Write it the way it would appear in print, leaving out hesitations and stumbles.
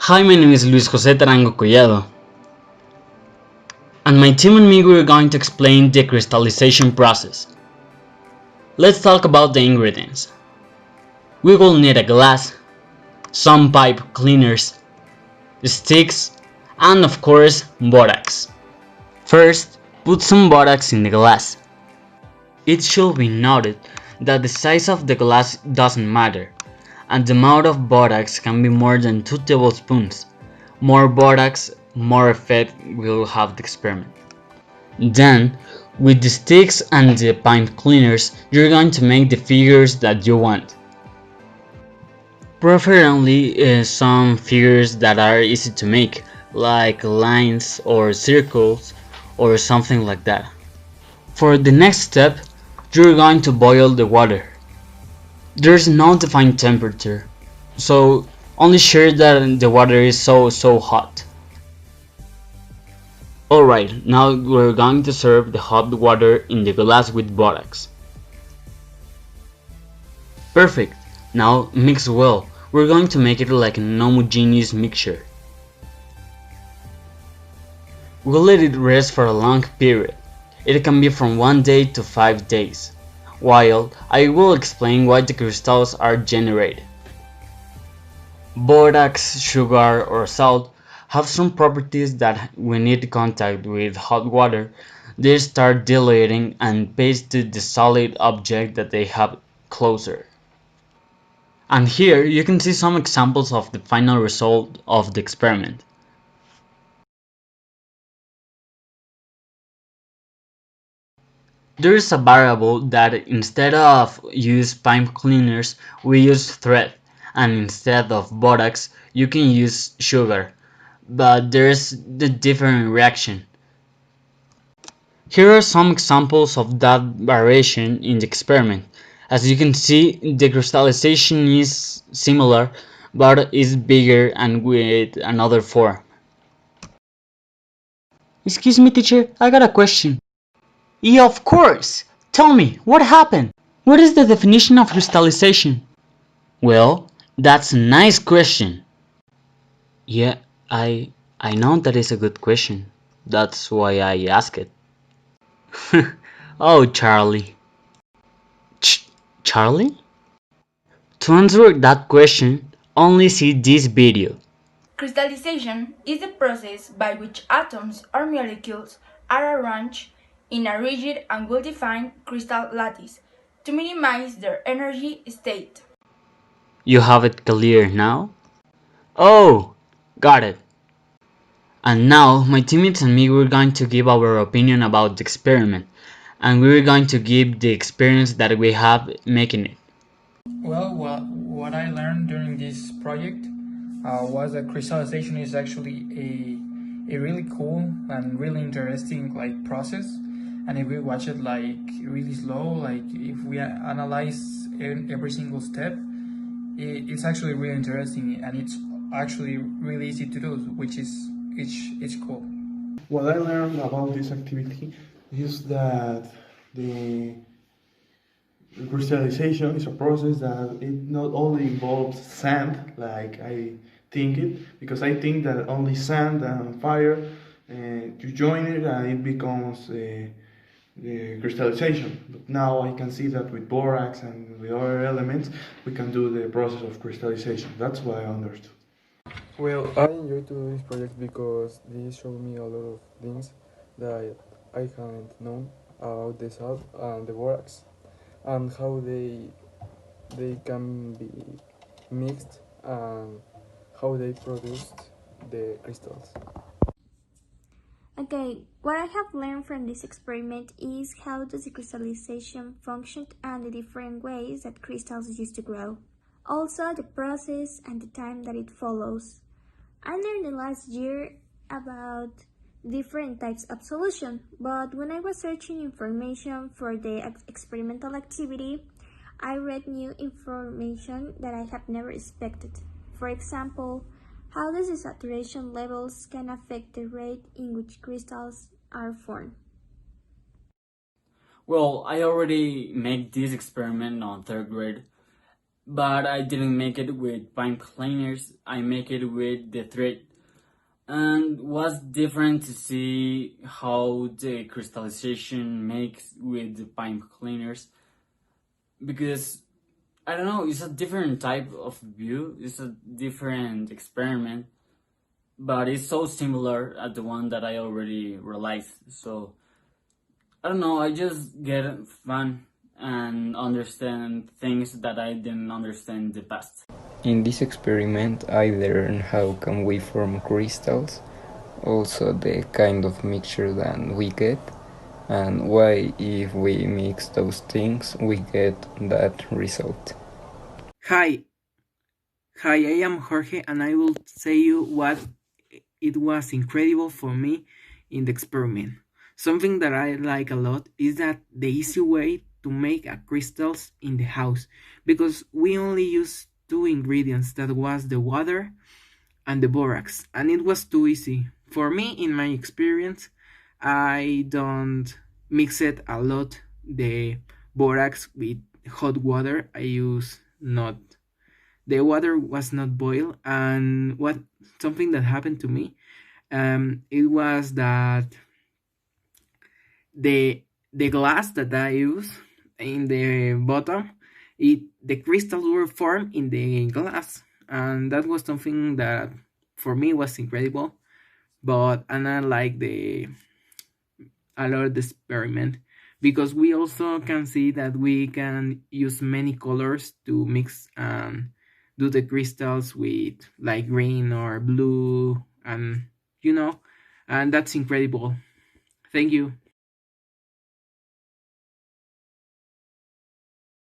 Hi, my name is Luis José Tarango Collado, and my team and me we're going to explain the crystallization process. Let's talk about the ingredients. We will need a glass, some pipe cleaners, sticks, and of course borax. First, put some borax in the glass. It should be noted that the size of the glass doesn't matter, and the amount of borax can be more than 2 tablespoons. More borax, more effect will have the experiment. Then, with the sticks and the pipe cleaners, you're going to make the figures that you want. Preferably some figures that are easy to make, like lines or circles or something like that. For the next step, you're going to boil the water. There's no defined temperature, so only sure that the water is so hot. Alright, now we're going to serve the hot water in the glass with borax. Perfect, now mix well. We're going to make it like an homogeneous mixture. We'll let it rest for a long period. It can be from 1 day to 5 days, while I will explain why the crystals are generated. Borax, sugar or salt have some properties that when in contact with hot water, they start dilating and paste to the solid object that they have closer. And here you can see some examples of the final result of the experiment. There is a variable that instead of use pipe cleaners we use thread, and instead of borax you can use sugar, but there's the different reaction. Here are some examples of that variation in the experiment. As you can see, the crystallization is similar but is bigger and with another form. Excuse me, teacher, I got a question. Yeah, of course! Tell me, what happened? What is the definition of crystallization? Well, that's a nice question. Yeah, I know that is a good question. That's why I ask it. Oh, Charlie. Charlie? To answer that question, only see this video. Crystallization is the process by which atoms or molecules are arranged in a rigid and well-defined crystal lattice to minimize their energy state. You have it clear now? Oh, got it. And now, my teammates and me we're going to give our opinion about the experiment, and we're going to give the experience that we have making it. Well, what I learned during this project was that crystallization is actually a really cool and really interesting process. And if we watch it really slow, if we analyze every single step, it's actually really interesting and it's actually really easy to do, which is it's cool. What I learned about this activity is that the crystallization is a process that it not only involves sand like I think it, because I think that only sand and fire you join it and it becomes the crystallization. But now I can see that with borax and with other elements we can do the process of crystallization. That's what I understood. Well, I enjoyed to do this project because this showed me a lot of things that I haven't known about the salt and the borax and how they can be mixed and how they produced the crystals. Okay, what I have learned from this experiment is how does the crystallization function and the different ways that crystals used to grow. Also the process and the time that it follows. I learned the last year about different types of solution, but when I was searching information for the experimental activity, I read new information that I have never expected. For example, how the saturation levels can affect the rate in which crystals are formed. Well, I already made this experiment on 3rd grade, but I didn't make it with pipe cleaners. I make it with the thread. And was different to see how the crystallization makes with the pipe cleaners, because I don't know, it's a different type of view, it's a different experiment, but it's so similar at the one that I already realized. So I don't know, I just get fun and understand things that I didn't understand in the past. In this experiment, I learned how can we form crystals, also the kind of mixture that we get, and why if we mix those things we get that result. Hi, I am Jorge, and I will say you what it was incredible for me in the experiment. Something that I like a lot is that the easy way to make a crystals in the house, because we only use two ingredients, that was the water and the borax, and it was too easy. For me, in my experience, I don't mix it a lot, the borax with hot water. I use not, the water was not boiled, and what something that happened to me, it was that the glass that I use in the bottom, the crystals were formed in the glass, and that was something that for me was incredible. But and I like the a lot of the experiment, because we also can see that we can use many colors to mix and do the crystals with like green or blue, and you know, and that's incredible. Thank you.